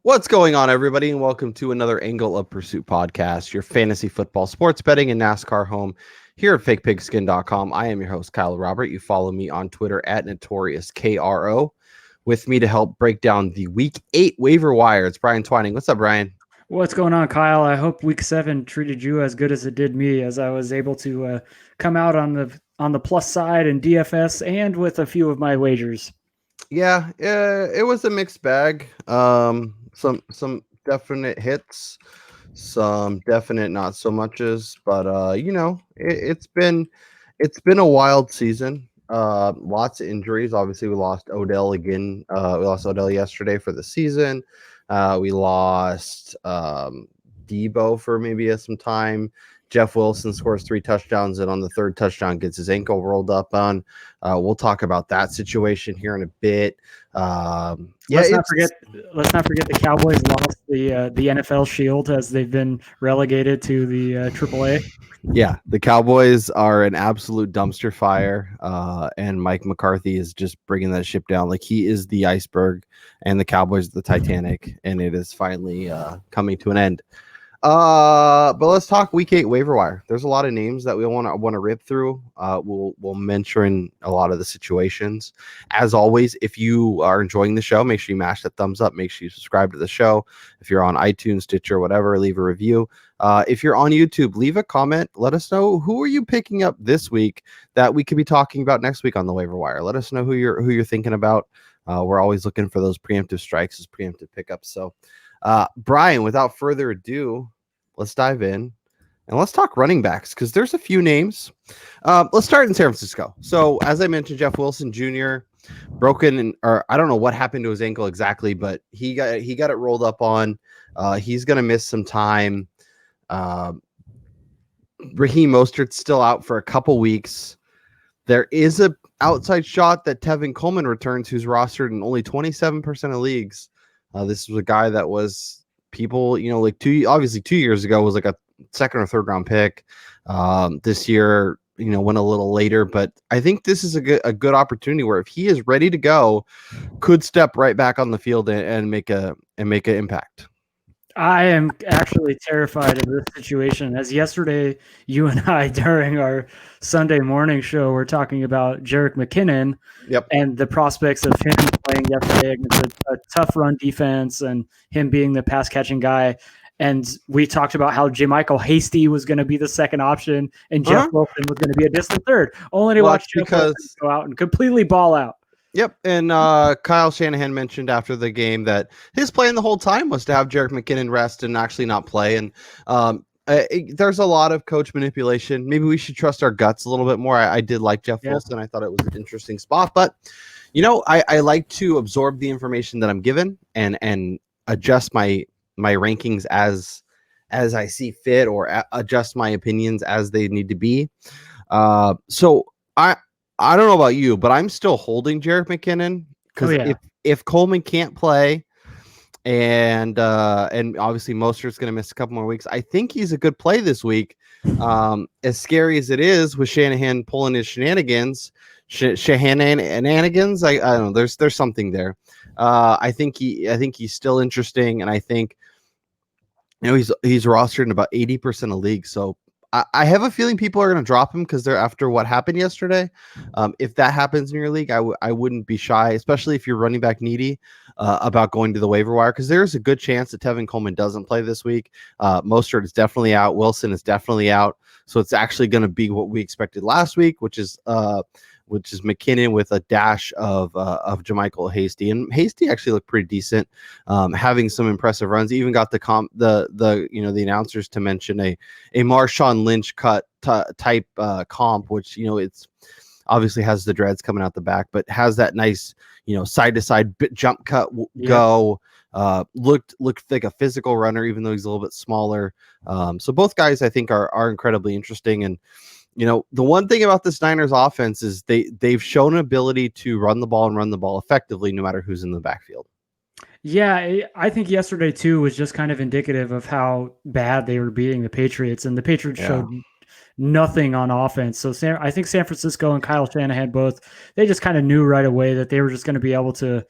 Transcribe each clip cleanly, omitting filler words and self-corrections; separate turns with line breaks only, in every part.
What's going on, everybody, and welcome to another Angle of Pursuit podcast, your fantasy football, sports betting, and NASCAR home here at fakepigskin.com. I am your host, Kyle Robert. You follow me on Twitter at NotoriousKRO. With me to help break down the Week 8 waiver wire, it's Brian Twining. What's up, Brian?
What's going on, Kyle? I hope Week 7 treated you as good as it did me, as I was able to come out on the plus side in DFS and with a few of my wagers.
Yeah, it was a mixed bag. Some definite hits, some definite not so muches, but it's been a wild season. Lots of injuries. Obviously, we lost Odell again. We lost Odell yesterday for the season. We lost Debo for maybe some time. Jeff Wilson scores 3 touchdowns, and on the third touchdown gets his ankle rolled up on. We'll talk about that situation here in a bit.
Let's not forget the Cowboys lost the NFL Shield as they've been relegated to the AAA.
Yeah, the Cowboys are an absolute dumpster fire, and Mike McCarthy is just bringing that ship down. Like, he is the iceberg, and the Cowboys are the Titanic, and it is finally coming to an end. But let's talk Week 8 waiver wire. There's a lot of names that we want to rip through. We'll mention a lot of the situations. As always, if you are enjoying the show, make sure you mash that thumbs up. Make sure you subscribe to the show. If you're on iTunes, Stitcher, whatever, leave a review. If you're on YouTube, leave a comment. Let us know who are you picking up this week that we could be talking about next week on the waiver wire. Let us know who you're thinking about. We're always looking for those preemptive strikes as preemptive pickups. So, Brian, without further ado, let's dive in and let's talk running backs because there's a few names. Let's start in San Francisco. So, as I mentioned, Jeff Wilson Jr. or I don't know what happened to his ankle exactly, but he got it rolled up on. He's going to miss some time. Raheem Mostert's still out for a couple weeks. There is a outside shot that Tevin Coleman returns, who's rostered in only 27% of leagues. This was a guy that was people, like 2 years ago was like a second or third round pick. This year, went a little later, but I think this is a good opportunity where if he is ready to go, could step right back on the field and make an impact.
I am actually terrified of this situation, as yesterday you and I during our Sunday morning show were talking about Jerick McKinnon and the prospects of him playing yesterday against a tough run defense and him being the pass catching guy. And we talked about how Michael Hasty was going to be the second option and Jeff Wilson was going to be a distant third, only to watch Jeff Wilson go out and completely ball out.
Yep, and Kyle Shanahan mentioned after the game that his plan the whole time was to have Jerick McKinnon rest and actually not play. And there's a lot of coach manipulation. Maybe we should trust our guts a little bit more. I did like Jeff Wilson. I thought it was an interesting spot. But, I like to absorb the information that I'm given and adjust my rankings as I see fit or adjust my opinions as they need to be. So I don't know about you, but I'm still holding Jerick McKinnon because if Coleman can't play and obviously Mostert's going to miss a couple more weeks, I think he's a good play this week. As scary as it is with Shanahan pulling his shenanigans, I don't know. There's something there. I think he's still interesting, and I think he's rostered in about 80% of leagues. So I have a feeling people are going to drop him because they're after what happened yesterday. If that happens in your league, I wouldn't be shy, especially if you're running back needy, about going to the waiver wire because there's a good chance that Tevin Coleman doesn't play this week. Mostert is definitely out. Wilson is definitely out. So it's actually going to be what we expected last week, which is McKinnon with a dash of Michael Hasty, and Hasty actually looked pretty decent, having some impressive runs. He even got the announcers to mention a Marshawn Lynch cut type comp, which it's obviously has the dreads coming out the back, but has that nice side to side jump cut go. Looked like a physical runner, even though he's a little bit smaller. So both guys I think are incredibly interesting. And the one thing about this Niners offense is they've shown an ability to run the ball effectively no matter who's in the backfield.
Yeah, I think yesterday too was just kind of indicative of how bad they were beating the Patriots, and the Patriots showed nothing on offense. So I think San Francisco and Kyle Shanahan both, they just kind of knew right away that they were just going to be able to,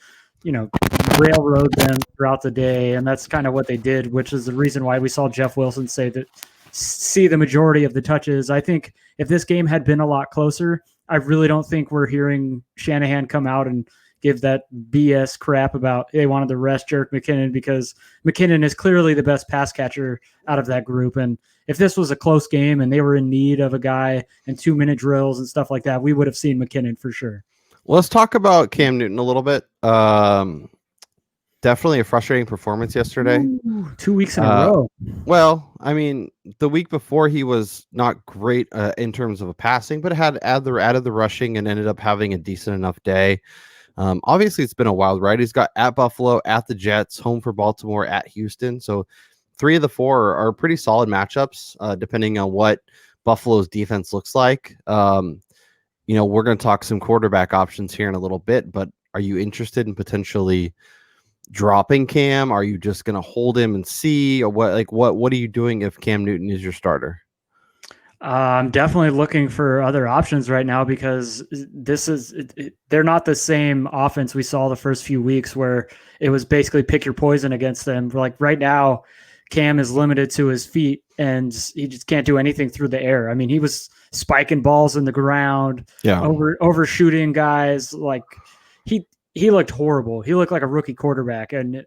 railroad them throughout the day, and that's kind of what they did, which is the reason why we saw Jeff Wilson see the majority of the touches. I think if this game had been a lot closer, I really don't think we're hearing Shanahan come out and give that BS crap about they wanted to rest Jerick McKinnon, because McKinnon is clearly the best pass catcher out of that group. And if this was a close game and they were in need of a guy and 2-minute drills and stuff like that, we would have seen McKinnon for sure.
Well, let's talk about Cam Newton a little bit. Definitely a frustrating performance yesterday.
Ooh, 2 weeks in a row.
Well, I mean, the week before he was not great in terms of a passing, but had added the rushing and ended up having a decent enough day. Obviously, it's been a wild ride. He's got at Buffalo, at the Jets, home for Baltimore, at Houston. So 3 of the 4 are pretty solid matchups, depending on what Buffalo's defense looks like. We're going to talk some quarterback options here in a little bit, but are you interested in potentially dropping Cam? Are you just going to hold him and see, or what are you doing if Cam Newton is your starter?
I'm definitely looking for other options right now, because they're not the same offense we saw the first few weeks where it was basically pick your poison against them. Like right now, Cam is limited to his feet and he just can't do anything through the air. I mean, he was spiking balls in the ground, overshooting guys. Like he looked horrible. He looked like a rookie quarterback. And,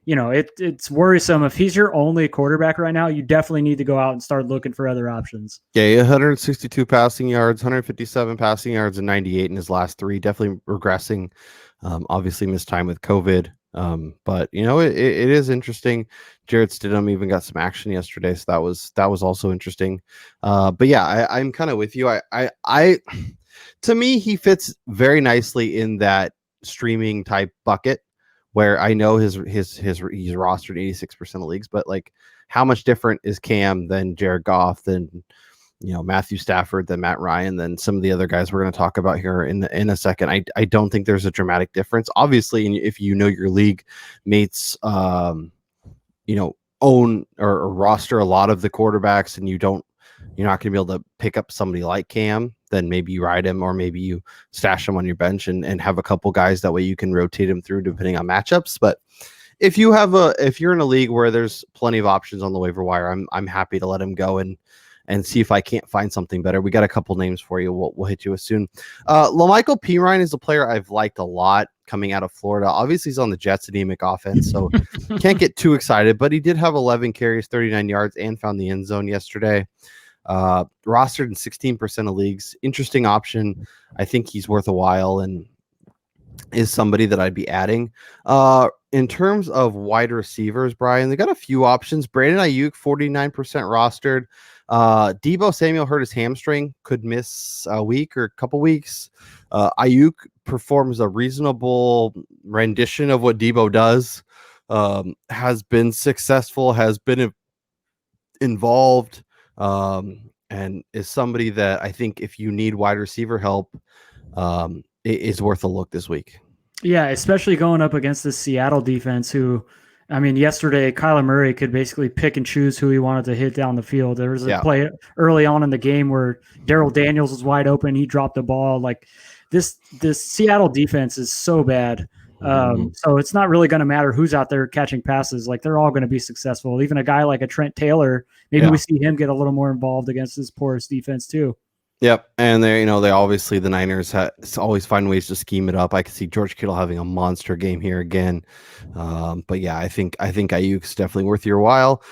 it's worrisome. If he's your only quarterback right now, you definitely need to go out and start looking for other options.
Yeah, 162 passing yards, 157 passing yards, and 98 in his last 3. Definitely regressing. Obviously missed time with COVID. But it is interesting. Jarrett Stidham even got some action yesterday, so that was also interesting. But yeah, I'm kind of with you. I to me, he fits very nicely in that streaming type bucket, where I know he's rostered 86% of leagues, but like, how much different is Cam than Jared Goff, than Matthew Stafford, than Matt Ryan, than some of the other guys we're going to talk about here in a second? I don't think there's a dramatic difference. Obviously, if your league mates, own or roster a lot of the quarterbacks, and you're not going to be able to pick up somebody like Cam, then maybe you ride him, or maybe you stash him on your bench and have a couple guys. That way you can rotate him through depending on matchups. But if you're in a league where there's plenty of options on the waiver wire, I'm happy to let him go and see if I can't find something better. We got a couple names for you. We'll hit you with soon. Michael Pearin is a player I've liked a lot coming out of Florida. Obviously, he's on the Jets' anemic offense, so can't get too excited. But he did have 11 carries, 39 yards, and found the end zone yesterday. Rostered in 16% of leagues. Interesting option. I think he's worth a while and is somebody that I'd be adding. In terms of wide receivers, Brian, they got a few options. Brandon Aiyuk, 49% rostered. Deebo Samuel hurt his hamstring, could miss a week or a couple weeks. Iuke performs a reasonable rendition of what Deebo does. Has been successful, has been involved, and is somebody that I think if you need wide receiver help, it is worth a look this week.
Yeah, especially going up against the Seattle defense, who, I mean, yesterday Kyler Murray could basically pick and choose who he wanted to hit down the field. There was a play early on in the game where Daryl Daniels was wide open. He dropped the ball. Like this Seattle defense is so bad. So it's not really going to matter who's out there catching passes. Like, they're all going to be successful. Even a guy like a Trent Taylor, maybe we see him get a little more involved against this porous defense too.
Yep, and they obviously the Niners always find ways to scheme it up. I could see George Kittle having a monster game here again, but yeah, I think Iuke's definitely worth your while.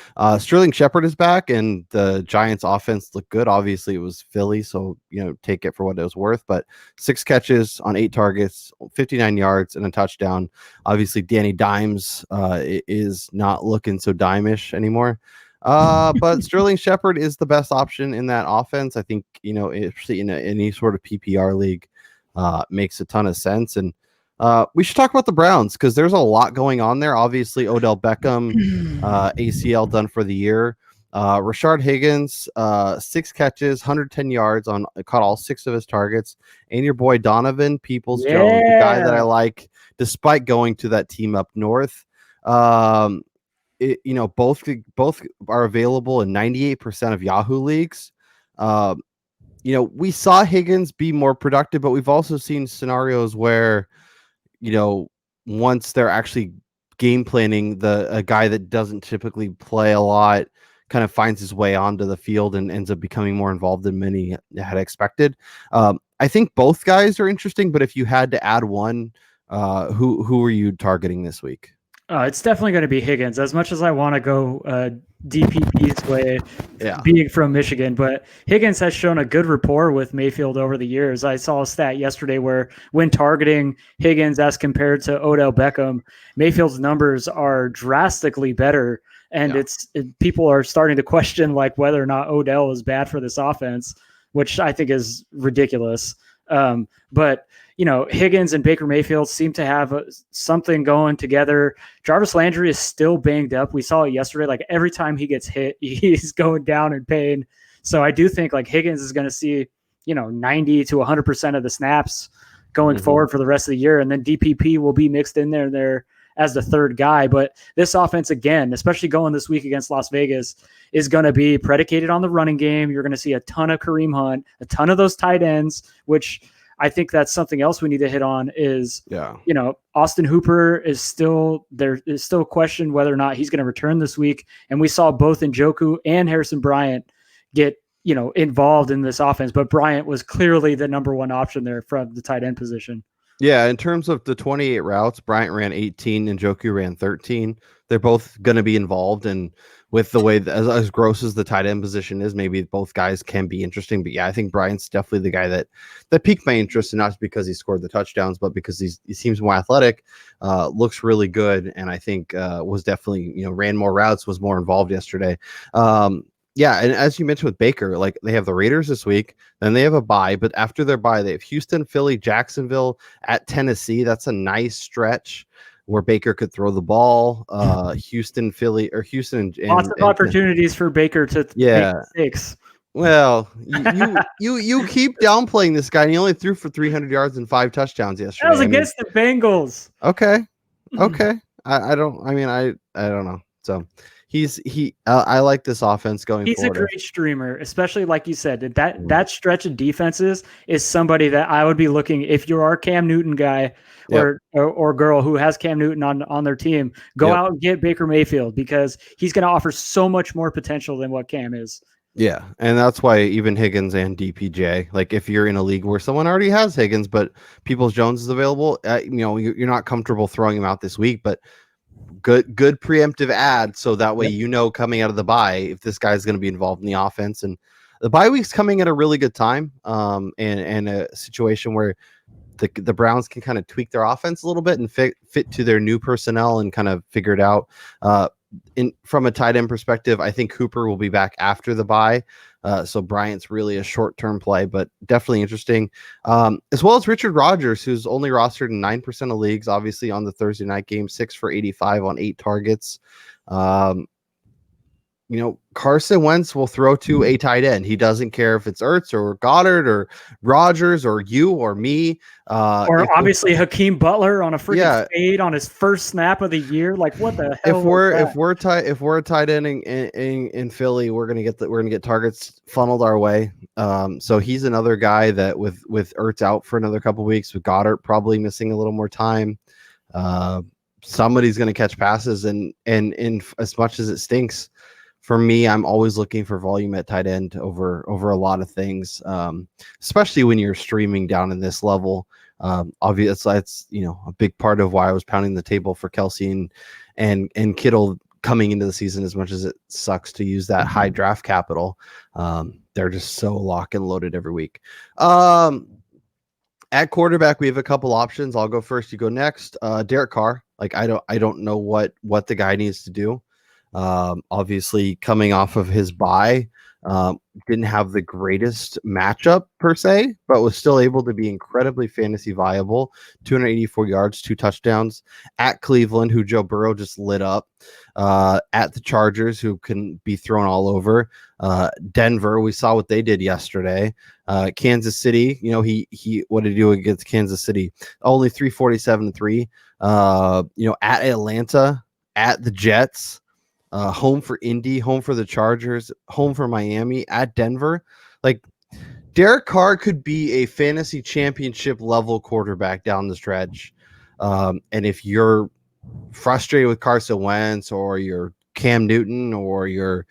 Sterling Shepard is back, and the Giants' offense looked good. Obviously, it was Philly, so take it for what it was worth. But 6 catches on 8 targets, 59 yards, and a touchdown. Obviously, Danny Dimes is not looking so dime-ish anymore. But Sterling Shepard is the best option in that offense. I think, especially in any sort of PPR league, makes a ton of sense. And we should talk about the Browns, because there's a lot going on there. Obviously, Odell Beckham, ACL done for the year. Rashard Higgins, 6 catches, 110 yards caught all 6 of his targets. And your boy Donovan Peoples-Jones, the guy that I like, despite going to that team up north. Both are available in 98% of Yahoo leagues. We saw Higgins be more productive, but we've also seen scenarios where, once they're actually game planning, a guy that doesn't typically play a lot kind of finds his way onto the field and ends up becoming more involved than many had expected. I think both guys are interesting, but if you had to add one, who are you targeting this week?
It's definitely going to be Higgins. As much as I want to go DPP's way, being from Michigan, but Higgins has shown a good rapport with Mayfield over the years. I saw a stat yesterday where when targeting Higgins as compared to Odell Beckham, Mayfield's numbers are drastically better. And people are starting to question like whether or not Odell is bad for this offense, which I think is ridiculous. But Higgins and Baker Mayfield seem to have something going together. Jarvis Landry is still banged up. We saw it yesterday. Like every time he gets hit, he's going down in pain. So I do think like Higgins is going to see, 90 to 100% of the snaps going forward for the rest of the year. And then DPP will be mixed in there as the third guy. But this offense, again, especially going this week against Las Vegas, is going to be predicated on the running game. You're going to see a ton of Kareem Hunt, a ton of those tight ends, which I think that's something else we need to hit on is, Austin Hooper is still there. Is still a question whether or not he's going to return this week. And we saw both Njoku and Harrison Bryant get, involved in this offense, but Bryant was clearly the number one option there from the tight end position.
Yeah, in terms of the 28 routes, Bryant ran 18 and Njoku ran 13. They're both going to be involved, and with the way as gross as the tight end position is, maybe both guys can be interesting. But yeah, I think Bryant's definitely the guy that piqued my interest, and not just because he scored the touchdowns, but because he seems more athletic, looks really good, and I think was definitely ran more routes, was more involved yesterday. Yeah, and as you mentioned with Baker, like they have the Raiders this week, then they have a bye, but after their bye, they have Houston, Philly, Jacksonville, at Tennessee. That's a nice stretch where Baker could throw the ball. Houston, Philly, or Houston, and
lots of opportunities for Baker to make mistakes.
Well, you keep downplaying this guy, and he only threw for 300 yards and 5 touchdowns yesterday.
That was against the Bengals.
Okay. I don't know. So. I like this offense going forward.
He's a great streamer, especially like you said, that stretch of defenses is somebody that I would be looking, if you're our Cam Newton guy or girl who has Cam Newton on their team, go out and get Baker Mayfield because he's going to offer so much more potential than what Cam is.
Yeah, and that's why even Higgins and DPJ, like if you're in a league where someone already has Higgins, but Peoples-Jones is available, you're not comfortable throwing him out this week, but good preemptive ad, so that way coming out of the bye if this guy's going to be involved in the offense. And the bye week's coming at a really good time, and a situation where the Browns can kind of tweak their offense a little bit and fit to their new personnel and kind of figure it out. From a tight end perspective, I think Cooper will be back after the bye. So Bryant's really a short-term play, but definitely interesting. As well as Richard Rodgers, who's only rostered in 9% of leagues, obviously on the Thursday night game, 6 for 85 on 8 targets. Carson Wentz will throw to a tight end. He doesn't care if it's Ertz or Goddard or Rodgers or you or me.
Or obviously Hakeem Butler on a freaking fade on his first snap of the year. Like what the hell?
If we're a tight end in Philly, we're gonna get targets funneled our way. So he's another guy that with Ertz out for another couple weeks, with Goddard probably missing a little more time. Somebody's gonna catch passes, and as much as it stinks. For me, I'm always looking for volume at tight end over a lot of things, especially when you're streaming down in this level. Obviously, that's a big part of why I was pounding the table for Kelsey and Kittle coming into the season. As much as it sucks to use that high draft capital, they're just so lock and loaded every week. At quarterback, we have a couple options. I'll go first. You go next. Derek Carr. Like I don't know what the guy needs to do. Obviously coming off of his bye, didn't have the greatest matchup per se, but was still able to be incredibly fantasy viable. 284 yards, 2 touchdowns at Cleveland, who Joe Burrow just lit up, at the Chargers, who can be thrown all over, Denver. We saw what they did yesterday. Kansas City, he what did he do against Kansas City? Only 347-3. At Atlanta, at the Jets, home for Indy, home for the Chargers, home for Miami, at Denver. Like Derek Carr could be a fantasy championship level quarterback down the stretch. And if you're frustrated with Carson Wentz, or you're Cam Newton, or you're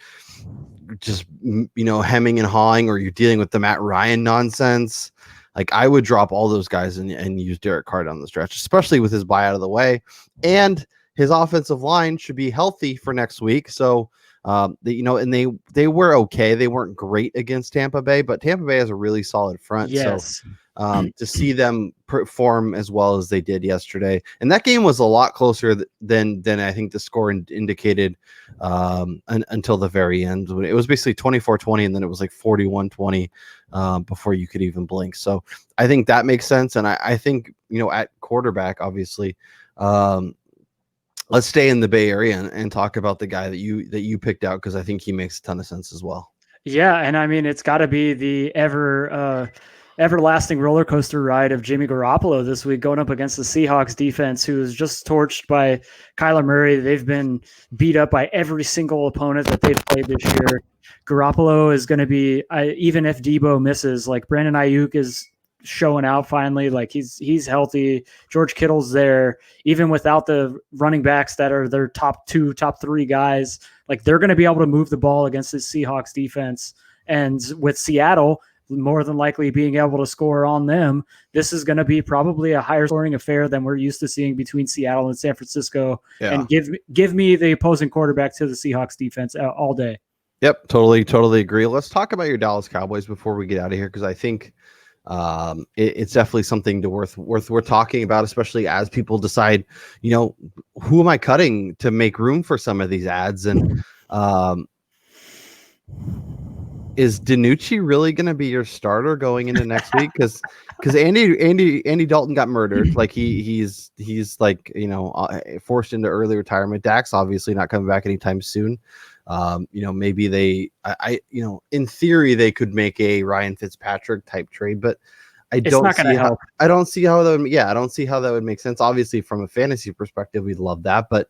just, hemming and hawing, or you're dealing with the Matt Ryan nonsense, like, I would drop all those guys and use Derek Carr down the stretch, especially with his bye out of the way. And his offensive line should be healthy for next week. So, and they were okay. They weren't great against Tampa Bay, but Tampa Bay has a really solid front.
Yes.
So to see them perform as well as they did yesterday, and that game was a lot closer than I think the score indicated until the very end. It was basically 24-20, and then it was like 41-20 before you could even blink. So I think that makes sense. And I think, at quarterback, obviously, let's stay in the Bay Area and talk about the guy that you picked out, because I think he makes a ton of sense as well.
Yeah, and I mean, it's got to be the everlasting roller coaster ride of Jimmy Garoppolo this week, going up against the Seahawks defense, who is just torched by Kyler Murray. They've been beat up by every single opponent that they've played this year. Garoppolo is going to be, even if Debo misses, like Brandon Aiyuk is showing out finally, like he's healthy. George Kittle's there, even without the running backs that are their top 3 guys. Like, they're going to be able to move the ball against the Seahawks defense. And with Seattle more than likely being able to score on them, this is going to be probably a higher scoring affair than we're used to seeing between Seattle and San Francisco. Yeah. And give me the opposing quarterback to the Seahawks defense all day.
Yep, totally agree. Let's talk about your Dallas Cowboys before we get out of here, because I think it's definitely something worth talking about, especially as people decide, who am I cutting to make room for some of these ads? And is DiNucci really going to be your starter going into next week? Because Andy Dalton got murdered. Like, he's like, forced into early retirement. Dak's obviously not coming back anytime soon. Maybe in theory they could make a Ryan Fitzpatrick type trade, but I don't see how that would make sense. Obviously, from a fantasy perspective, we'd love that, but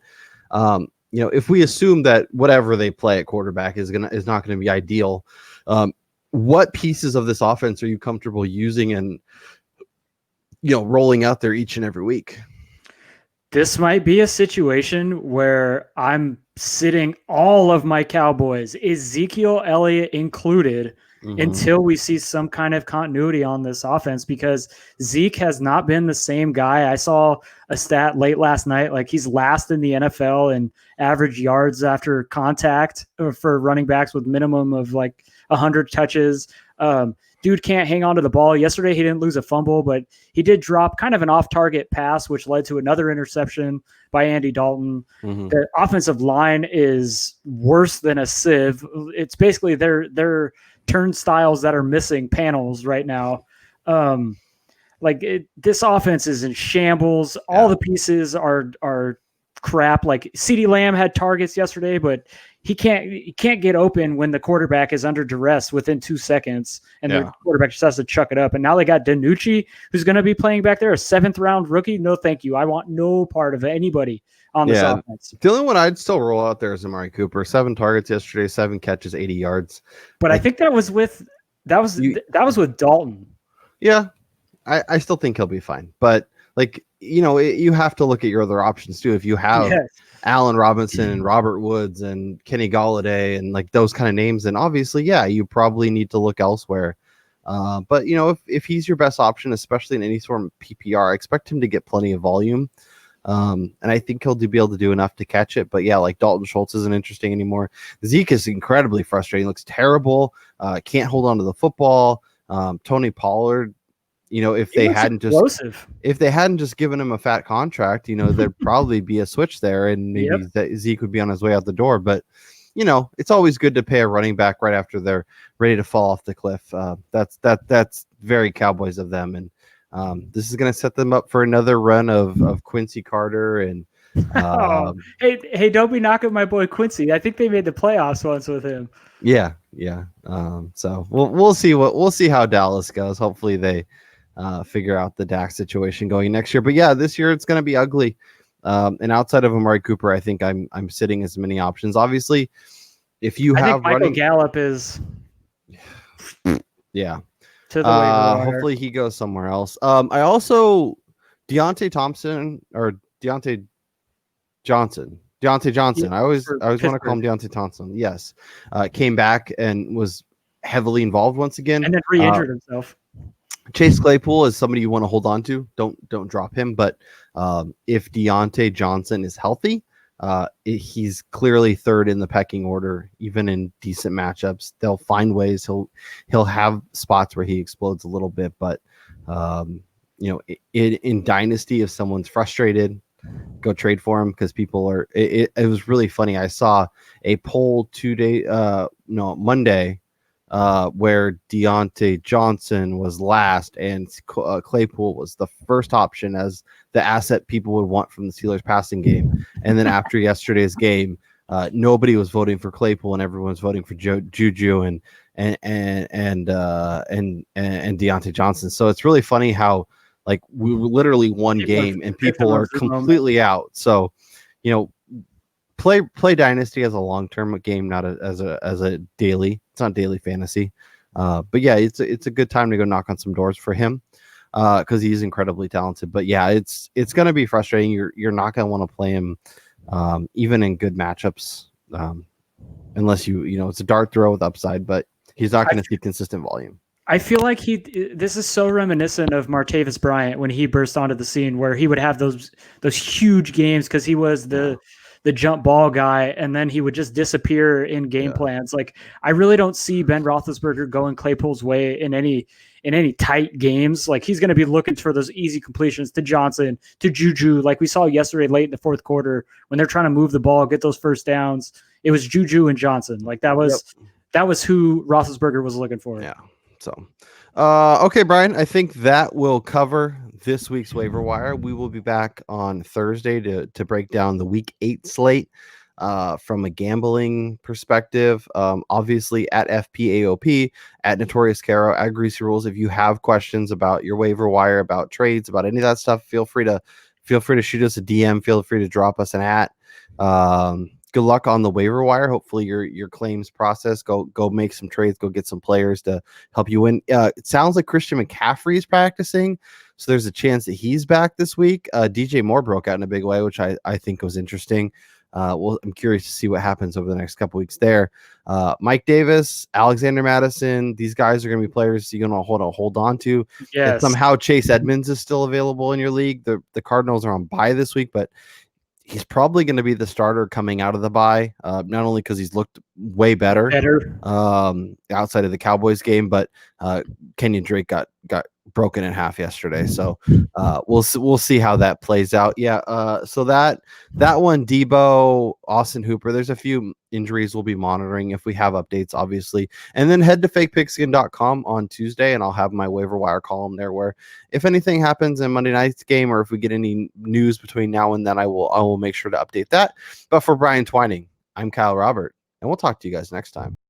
if we assume that whatever they play at quarterback is not going to be ideal, what pieces of this offense are you comfortable using and rolling out there each and every week?
This might be a situation where I'm sitting all of my Cowboys, Ezekiel Elliott included, until we see some kind of continuity on this offense, because Zeke has not been the same guy. I saw a stat late last night, like he's last in the NFL in average yards after contact for running backs with minimum of like 100 touches. Dude can't hang on to the ball. Yesterday, he didn't lose a fumble, but he did drop kind of an off-target pass, which led to another interception by Andy Dalton. The offensive line is worse than a sieve. It's basically their turnstiles that are missing panels right now. This offense is in shambles. All the pieces are crap. Like, CeeDee Lamb had targets yesterday, but he can't get open when the quarterback is under duress within 2 seconds, and the quarterback just has to chuck it up. And now they got DiNucci, who's going to be playing back there, a 7th round rookie. No, thank you. I want no part of anybody on this offense.
The only one I'd still roll out there is Amari Cooper. 7 targets yesterday, 7 catches, 80 yards.
But I think that was with Dalton.
Yeah, I still think he'll be fine. But you have to look at your other options too. If you have Allen Robinson and Robert Woods and Kenny Golladay and like those kind of names, then obviously, you probably need to look elsewhere. But if he's your best option, especially in any sort of PPR, I expect him to get plenty of volume. And I think he'll be able to do enough to catch it. But like Dalton Schultz isn't interesting anymore. Zeke is incredibly frustrating. Looks terrible. Can't hold on to the football. Tony Pollard, if they hadn't just given him a fat contract, there'd probably be a switch there, and maybe that Zeke would be on his way out the door. But it's always good to pay a running back right after they're ready to fall off the cliff. That's very Cowboys of them, and this is going to set them up for another run of Quincy Carter and.
Hey, don't be knocking my boy Quincy. I think they made the playoffs once with him.
Yeah. So we'll see how Dallas goes. Hopefully they figure out the Dak situation going next year. But this year it's going to be ugly. And outside of Amari Cooper, I think I'm sitting as many options. Obviously, if you have
Michael Gallup is,
to the hopefully he goes somewhere else. I also Deontay Johnson. I always want to call him Deontay Thompson. Yes. Came back and was heavily involved once again.
And then re-injured himself.
Chase Claypool is somebody you want to hold on to. Don't drop him. But if Deontay Johnson is healthy, he's clearly third in the pecking order, even in decent matchups. They'll find ways. He'll have spots where he explodes a little bit, but in Dynasty, if someone's frustrated, go trade for him, because people are. It was really funny. I saw a poll Monday, where Deontay Johnson was last and Claypool was the first option as the asset people would want from the Steelers passing game. And then after yesterday's game, nobody was voting for Claypool and everyone was voting for Juju and Deontay Johnson. So it's really funny how, like, we were literally one game and people are completely out. So, play Dynasty as a long-term game, not as a daily. It's not daily fantasy. But yeah, it's a good time to go knock on some doors for him, because he's incredibly talented. But yeah, it's going to be frustrating. You're not going to want to play him even in good matchups, unless it's a dart throw with upside, but he's not going to see consistent volume.
I feel like this is so reminiscent of Martavis Bryant when he burst onto the scene, where he would have those huge games because he was the jump ball guy, and then he would just disappear in game plans. Like, I really don't see Ben Roethlisberger going Claypool's way in any tight games. Like, he's going to be looking for those easy completions to Johnson, to Juju, like we saw yesterday late in the fourth quarter when they're trying to move the ball, get those first downs. It was Juju and Johnson. Like, that was who Roethlisberger was looking for.
Yeah. So, okay, Brian, I think that will cover this week's waiver wire. We will be back on Thursday to break down the week 8 slate from a gambling perspective. Obviously at FPAOP, at Notorious Caro, at Greasy Rules. If you have questions about your waiver wire, about trades, about any of that stuff, feel free to shoot us a DM. Feel free to drop us an at. Good luck on the waiver wire. Hopefully your claims process. Go make some trades. Go get some players to help you win. It sounds like Christian McCaffrey is practicing, so there's a chance that he's back this week. DJ Moore broke out in a big way, which I think was interesting. I'm curious to see what happens over the next couple weeks there. Mike Davis, Alexander Madison, these guys are going to be players you're going to hold on to.
Yes.
If somehow Chase Edmonds is still available in your league. The Cardinals are on bye this week, but he's probably going to be the starter coming out of the bye, not only because he's looked way better outside of the Cowboys game, but Kenyon Drake got broken in half yesterday. So we'll see how that plays out. Yeah. So that one, Debo, Austin Hooper, there's a few injuries we'll be monitoring if we have updates, obviously. And then head to fakepigskin.com on Tuesday, and I'll have my waiver wire column there where if anything happens in Monday night's game or if we get any news between now and then, I will make sure to update that. But for Brian Twining, I'm Kyle Robert, and we'll talk to you guys next time.